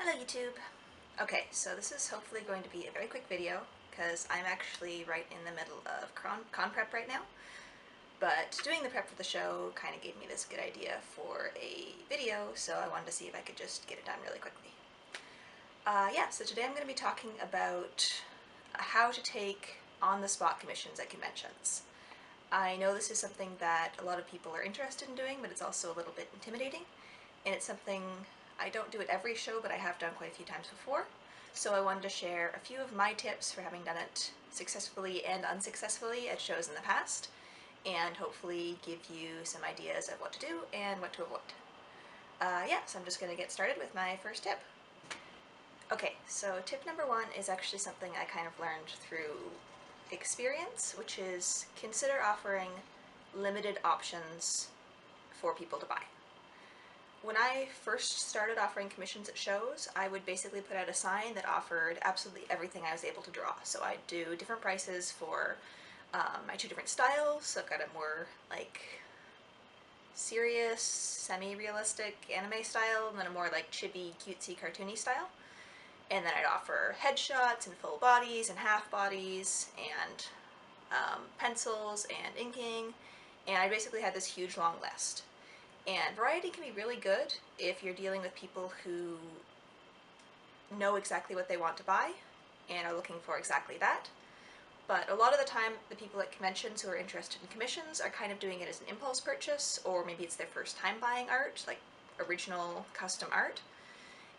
Hello YouTube! Okay, so this is hopefully going to be a very quick video because I'm actually right in the middle of con prep right now, but doing the prep for the show kind of gave me this good idea for a video, so I wanted to see if I could just get it done really quickly. Yeah, so today I'm going to be talking about how to take on-the-spot commissions at conventions. I know this is something that a lot of people are interested in doing, but it's also a little bit intimidating, and it's something I don't do at every show, but I have done quite a few times before. So I wanted to share a few of my tips for having done it successfully and unsuccessfully at shows in the past, and hopefully give you some ideas of what to do and what to avoid. Yeah, so I'm just going to get started with my first tip. Okay, so tip number one is actually something I kind of learned through experience, which is consider offering limited options for people to buy. When I first started offering commissions at shows, I would basically put out a sign that offered absolutely everything I was able to draw. So I'd do different prices for my two different styles. So I've got a more like serious, semi-realistic anime style, and then a more like chibi, cutesy, cartoony style. And then I'd offer headshots and full bodies and half bodies and pencils and inking. And I basically had this huge long list. And variety can be really good if you're dealing with people who know exactly what they want to buy and are looking for exactly that. But a lot of the time, the people at conventions who are interested in commissions are kind of doing it as an impulse purchase, or maybe it's their first time buying art, like original custom art.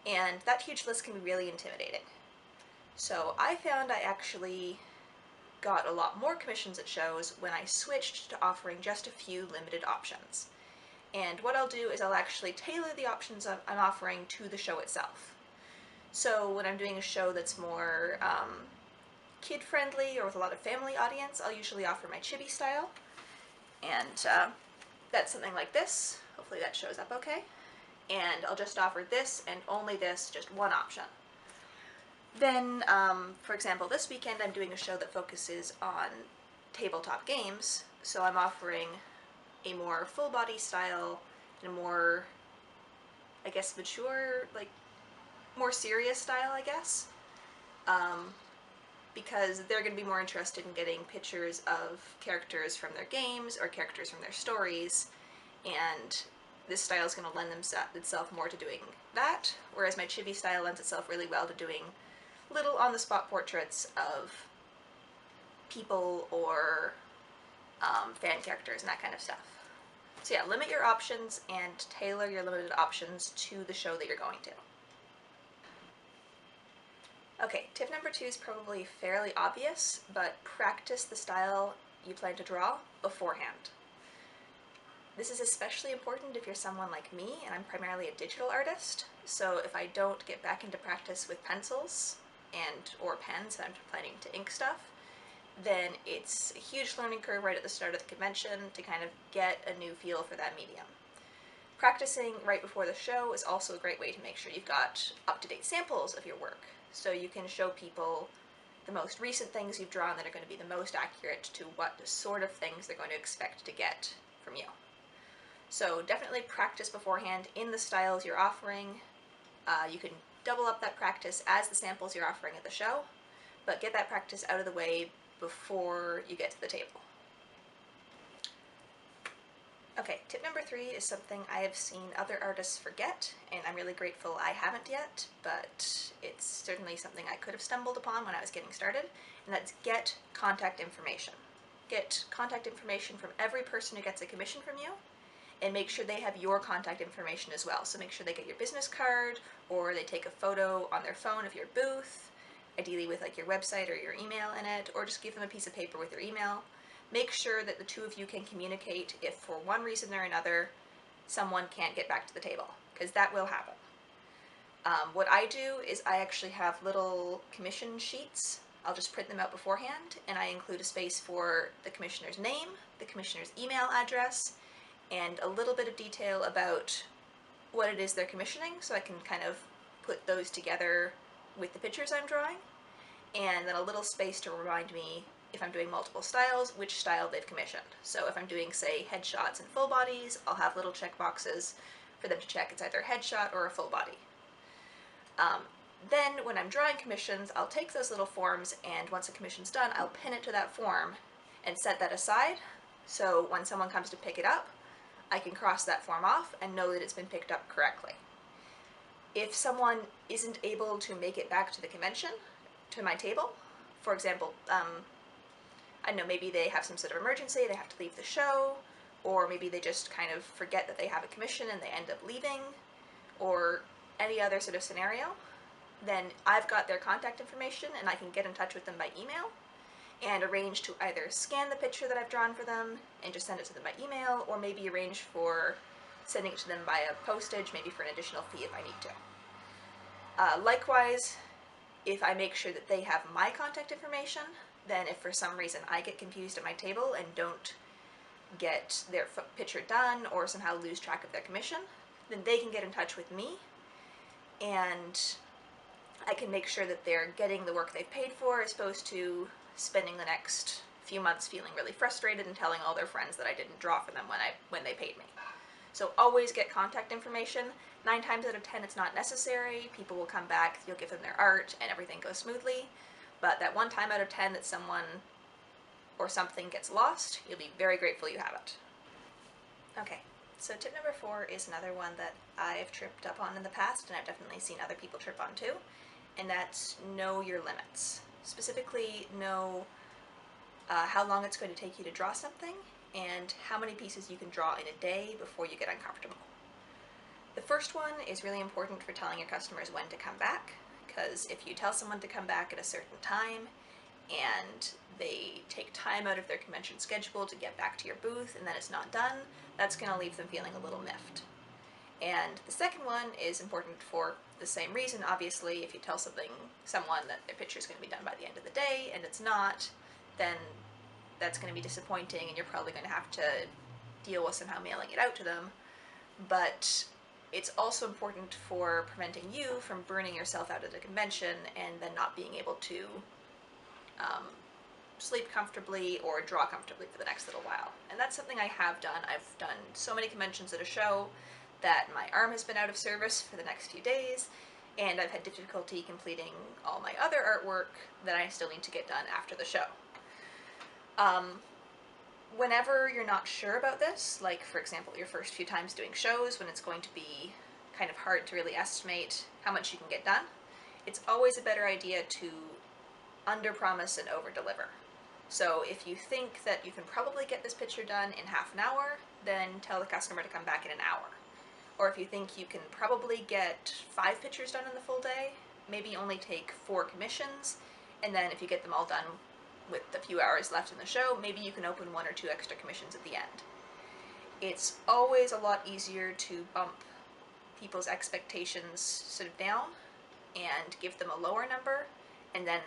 And that huge list can be really intimidating. So I found I actually got a lot more commissions at shows when I switched to offering just a few limited options. And what I'll do is I'll actually tailor the options I'm offering to the show itself. So when I'm doing a show that's more kid-friendly or with a lot of family audience, I'll usually offer my chibi style. And that's something like this. Hopefully that shows up okay. And I'll just offer this and only this, just one option. Then, for example, this weekend I'm doing a show that focuses on tabletop games, so I'm offering a more full body style and a more, I guess, mature, like, more serious style, I guess. Because they're going to be more interested in getting pictures of characters from their games or characters from their stories, and this style is going to lend itself more to doing that, whereas my chibi style lends itself really well to doing little on-the-spot portraits of people or fan characters and that kind of stuff. So yeah, limit your options and tailor your limited options to the show that you're going to. Okay, tip number two is probably fairly obvious, but practice the style you plan to draw beforehand. This is especially important if you're someone like me, and I'm primarily a digital artist, so if I don't get back into practice with pencils or pens, and I'm planning to ink stuff, then it's a huge learning curve right at the start of the convention to kind of get a new feel for that medium. Practicing right before the show is also a great way to make sure you've got up-to-date samples of your work, so you can show people the most recent things you've drawn that are going to be the most accurate to what sort of things they're going to expect to get from you. So definitely practice beforehand in the styles you're offering. You can double up that practice as the samples you're offering at the show, but get that practice out of the way before you get to the table. Okay, tip number three is something I have seen other artists forget, and I'm really grateful I haven't yet, but it's certainly something I could have stumbled upon when I was getting started, and that's get contact information. Get contact information from every person who gets a commission from you, and make sure they have your contact information as well. So make sure they get your business card, or they take a photo on their phone of your booth, ideally with like your website or your email in it, or just give them a piece of paper with your email. Make sure that the two of you can communicate if for one reason or another someone can't get back to the table, because that will happen. What I do is I actually have little commission sheets. I'll just print them out beforehand, and I include a space for the commissioner's name, the commissioner's email address, and a little bit of detail about what it is they're commissioning, so I can kind of put those together with the pictures I'm drawing, and then a little space to remind me if I'm doing multiple styles, which style they've commissioned. So if I'm doing, say, headshots and full bodies, I'll have little check boxes for them to check it's either a headshot or a full body. Then when I'm drawing commissions, I'll take those little forms, and once a commission's done, I'll pin it to that form and set that aside, so when someone comes to pick it up, I can cross that form off and know that it's been picked up correctly. If someone isn't able to make it back to the convention, to my table, for example, I don't know, maybe they have some sort of emergency, they have to leave the show, or maybe they just kind of forget that they have a commission and they end up leaving, or any other sort of scenario, then I've got their contact information and I can get in touch with them by email and arrange to either scan the picture that I've drawn for them and just send it to them by email, or maybe arrange for sending it to them via postage, maybe for an additional fee if I need to. Likewise, if I make sure that they have my contact information, then if for some reason I get confused at my table and don't get their picture done or somehow lose track of their commission, then they can get in touch with me and I can make sure that they're getting the work they've paid for, as opposed to spending the next few months feeling really frustrated and telling all their friends that I didn't draw for them when they paid me. So always get contact information. 9 times out of 10 it's not necessary. People will come back, you'll give them their art, and everything goes smoothly. But that 1 time out of 10 that someone or something gets lost, you'll be very grateful you have it. Okay, so tip number 4 is another one that I've tripped up on in the past, and I've definitely seen other people trip on too, and that's know your limits. Specifically, know how long it's going to take you to draw something, and how many pieces you can draw in a day before you get uncomfortable. The first one is really important for telling your customers when to come back, because if you tell someone to come back at a certain time, and they take time out of their convention schedule to get back to your booth and then it's not done, that's going to leave them feeling a little miffed. And the second one is important for the same reason. Obviously, if you tell someone that their picture is going to be done by the end of the day and it's not, then that's going to be disappointing and you're probably going to have to deal with somehow mailing it out to them. But it's also important for preventing you from burning yourself out at a convention and then not being able to sleep comfortably or draw comfortably for the next little while. And that's something I have done. I've done so many conventions at a show that my arm has been out of service for the next few days, and I've had difficulty completing all my other artwork that I still need to get done after the show. Whenever you're not sure about this, like for example your first few times doing shows when it's going to be kind of hard to really estimate how much you can get done, it's always a better idea to under-promise and over-deliver. So if you think that you can probably get this picture done in half an hour, then tell the customer to come back in an hour. Or if you think you can probably get 5 pictures done in the full day, maybe only take 4 commissions, and then if you get them all done with the few hours left in the show, maybe you can open 1 or 2 extra commissions at the end. It's always a lot easier to bump people's expectations sort of down and give them a lower number and then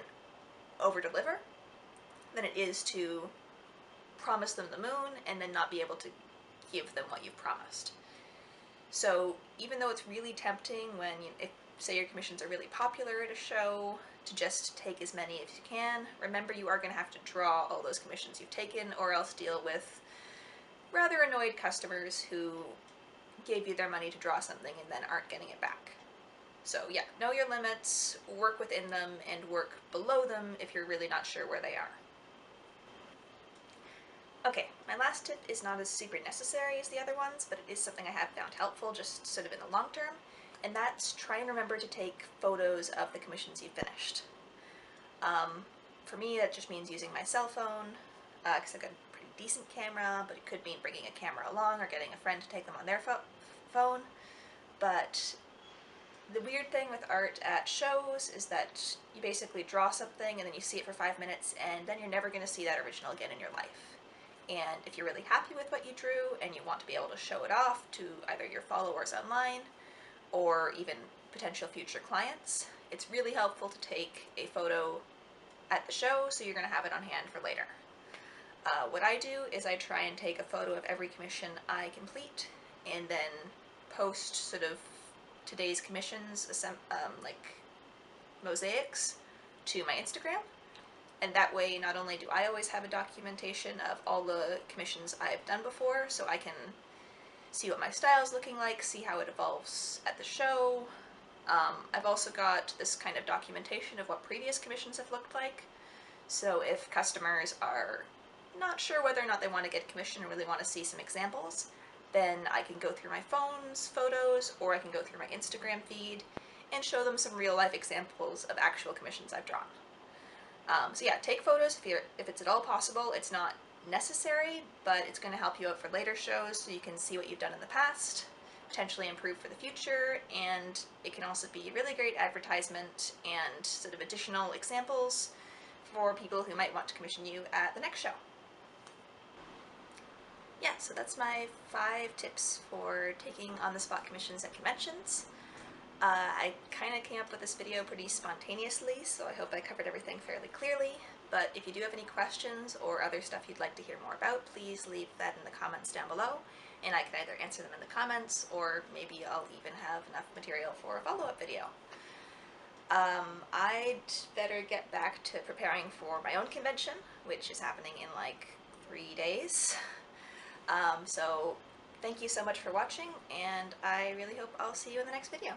over-deliver than it is to promise them the moon and then not be able to give them what you've promised. So even though it's really tempting when, say your commissions are really popular at a show, to just take as many as you can, remember you are going to have to draw all those commissions you've taken or else deal with rather annoyed customers who gave you their money to draw something and then aren't getting it back. So yeah, know your limits, work within them, and work below them if you're really not sure where they are. Okay, my last tip is not as super necessary as the other ones, but it is something I have found helpful just sort of in the long term, and that's try and remember to take photos of the commissions you've finished. For me, that just means using my cell phone, because I've got a pretty decent camera, but it could mean bringing a camera along or getting a friend to take them on their phone. But the weird thing with art at shows is that you basically draw something and then you see it for 5 minutes and then you're never going to see that original again in your life. And if you're really happy with what you drew and you want to be able to show it off to either your followers online or even potential future clients, it's really helpful to take a photo at the show so you're going to have it on hand for later. What I do is I try and take a photo of every commission I complete and then post sort of today's commissions, like mosaics, to my Instagram. And that way, not only do I always have a documentation of all the commissions I've done before, so I can see what my style's looking like, see how it evolves at the show, I've also got this kind of documentation of what previous commissions have looked like. So if customers are not sure whether or not they want to get a commission or really want to see some examples, then I can go through my phone's photos, or I can go through my Instagram feed and show them some real life examples of actual commissions I've drawn. So yeah, take photos if it's at all possible. It's not necessary, but it's going to help you out for later shows so you can see what you've done in the past, potentially improve for the future, and it can also be a really great advertisement and sort of additional examples for people who might want to commission you at the next show. Yeah, so that's my 5 tips for taking on-the-spot commissions at conventions. I kind of came up with this video pretty spontaneously, so I hope I covered everything fairly clearly, but if you do have any questions or other stuff you'd like to hear more about, please leave that in the comments down below, and I can either answer them in the comments, or maybe I'll even have enough material for a follow-up video. I'd better get back to preparing for my own convention, which is happening in like 3 days. So thank you so much for watching, and I really hope I'll see you in the next video.